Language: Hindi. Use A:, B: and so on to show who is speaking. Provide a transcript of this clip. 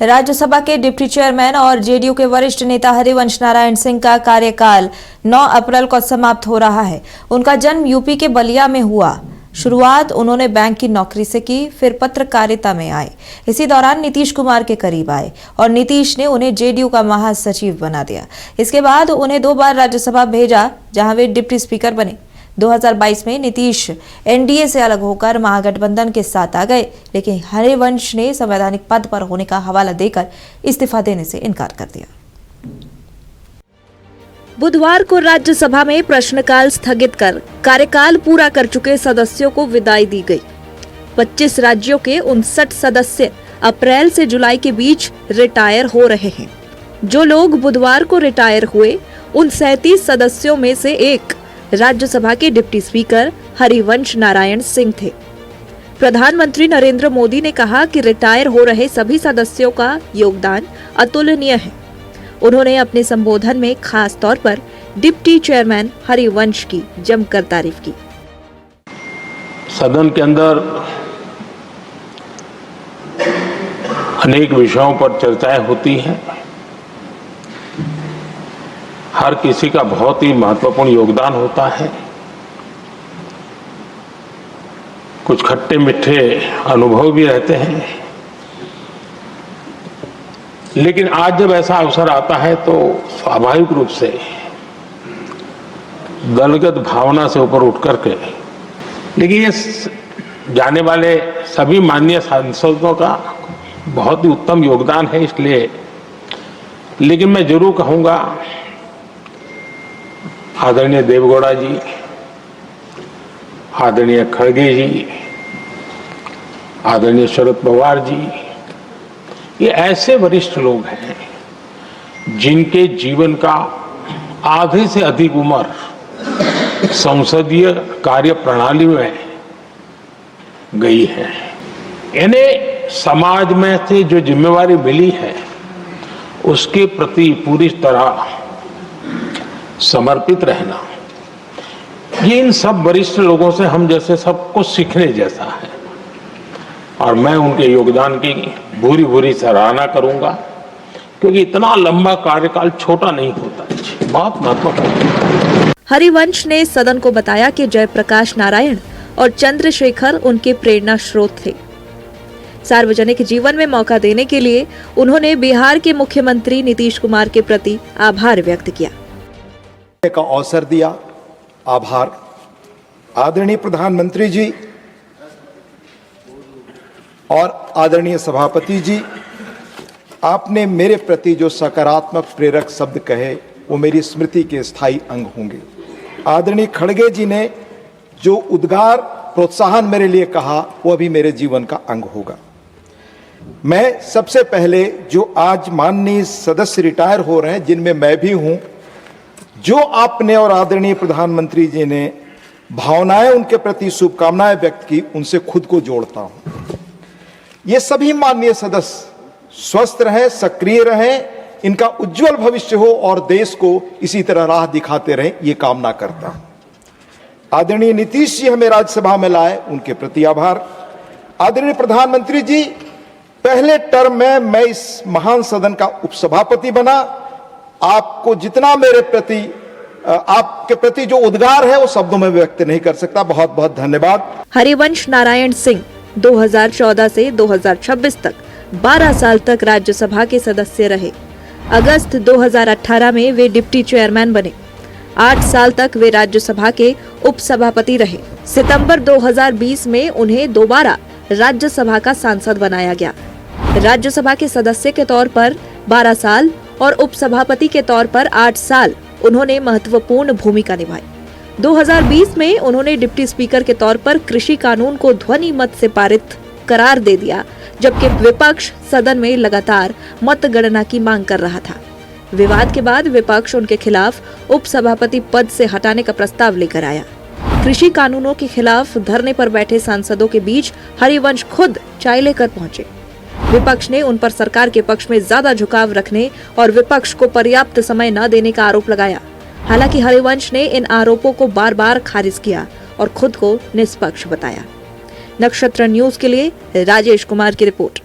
A: राज्यसभा के डिप्टी चेयरमैन और जेडीयू के वरिष्ठ नेता हरिवंश नारायण सिंह का कार्यकाल 9 अप्रैल को समाप्त हो रहा है। उनका जन्म यूपी के बलिया में हुआ। शुरुआत उन्होंने बैंक की नौकरी से की, फिर पत्रकारिता में आए। इसी दौरान नीतीश कुमार के करीब आए और नीतीश ने उन्हें जेडीयू का महासचिव बना दिया। इसके बाद उन्हें 2 बार राज्यसभा भेजा, जहां वे डिप्टी स्पीकर बने। 2022 में नीतीश एनडीए से अलग होकर महागठबंधन के साथ आ गए, लेकिन हरिवंश ने संवैधानिक पद पर होने का हवाला देकर इस्तीफा देने से इनकार कर दिया। बुधवार को राज्यसभा में प्रश्नकाल स्थगित कर कार्यकाल पूरा कर चुके सदस्यों को विदाई दी गई। 25 राज्यों के 59 सदस्य अप्रैल से जुलाई के बीच रिटायर हो रहे हैं। जो लोग बुधवार को रिटायर हुए, उन 37 सदस्यों में से एक राज्यसभा के डिप्टी स्पीकर हरिवंश नारायण सिंह थे। प्रधानमंत्री नरेंद्र मोदी ने कहा कि रिटायर हो रहे सभी सदस्यों का योगदान अतुलनीय है। उन्होंने अपने संबोधन में खास तौर पर डिप्टी चेयरमैन हरिवंश की जमकर तारीफ की।
B: सदन के अंदर अनेक विषयों पर चर्चाएं होती हैं। हर किसी का बहुत ही महत्वपूर्ण योगदान होता है। कुछ खट्टे मीठे अनुभव भी रहते हैं, लेकिन आज जब ऐसा अवसर आता है तो स्वाभाविक रूप से दलगत भावना से ऊपर उठ करके, लेकिन ये जाने वाले सभी माननीय सांसदों का बहुत ही उत्तम योगदान है, इसलिए लेकिन मैं जरूर कहूंगा आदरणीय देवगौड़ा जी, आदरणीय खड़गे जी, आदरणीय शरद पवार जी, ये ऐसे वरिष्ठ लोग हैं जिनके जीवन का आधे से अधिक उम्र संसदीय कार्य प्रणाली में गई है। इन्हें समाज में से जो जिम्मेवारी मिली है उसके प्रति पूरी तरह समर्पित रहना, ये इन सब वरिष्ठ लोगों से हम जैसे सबको सीखने जैसा है और मैं उनके योगदान की भूरी भूरी सराहना करूंगा, क्योंकि इतना लंबा कार्यकाल छोटा नहीं होता, बहुत महत्वपूर्ण।
A: हरिवंश ने सदन को बताया कि जयप्रकाश नारायण और चंद्रशेखर उनके प्रेरणा स्रोत थे। सार्वजनिक जीवन में मौका देने के लिए उन्होंने बिहार के मुख्यमंत्री नीतीश कुमार के प्रति आभार व्यक्त किया।
C: का अवसर दिया, आभार। आदरणीय प्रधानमंत्री जी और आदरणीय सभापति जी, आपने मेरे प्रति जो सकारात्मक प्रेरक शब्द कहे वो मेरी स्मृति के स्थायी अंग होंगे। आदरणीय खड़गे जी ने जो उद्गार प्रोत्साहन मेरे लिए कहा वो भी मेरे जीवन का अंग होगा। मैं सबसे पहले जो आज माननीय सदस्य रिटायर हो रहे हैं, जिनमें मैं भी हूं, जो आपने और आदरणीय प्रधानमंत्री जी ने भावनाएं उनके प्रति शुभकामनाएं व्यक्त की, उनसे खुद को जोड़ता हूं। ये सभी माननीय सदस्य स्वस्थ रहें, सक्रिय रहें, इनका उज्जवल भविष्य हो और देश को इसी तरह राह दिखाते रहें, ये कामना करता हूं। आदरणीय नीतीश जी हमें राज्यसभा में लाए, उनके प्रति आभार। आदरणीय प्रधानमंत्री जी, पहले टर्म में मैं इस महान सदन का उपसभापति बना। आपको जितना मेरे प्रति, आपके प्रति जो उद्गार है वो शब्दों में व्यक्त नहीं कर सकता। बहुत बहुत धन्यवाद।
A: हरिवंश नारायण सिंह 2014 से 2026 तक 12 साल तक राज्यसभा के सदस्य रहे। अगस्त 2018 में वे डिप्टी चेयरमैन बने। 8 साल तक वे राज्यसभा के उपसभापति रहे। सितंबर 2020 में उन्हें दोबारा राज्यसभा का सांसद बनाया गया। राज्यसभा के सदस्य के तौर पर 12 साल और उपसभापति के तौर पर 8 साल उन्होंने महत्वपूर्ण भूमिका निभाई। 2020 में उन्होंने डिप्टी स्पीकर के तौर पर कृषि कानून को ध्वनि मत से पारित करार दे दिया, जबकि विपक्ष सदन में लगातार मतगणना की मांग कर रहा था। विवाद के बाद विपक्ष उनके खिलाफ उपसभापति पद से हटाने का प्रस्ताव लेकर आया। कृषि कानूनों के खिलाफ धरने पर बैठे सांसदों के बीच हरिवंश खुद चाय लेकर पहुंचे। विपक्ष ने उन पर सरकार के पक्ष में ज्यादा झुकाव रखने और विपक्ष को पर्याप्त समय न देने का आरोप लगाया। हालांकि हरिवंश ने इन आरोपों को बार बार खारिज किया और खुद को निष्पक्ष बताया। नक्षत्र न्यूज के लिए राजेश कुमार की रिपोर्ट।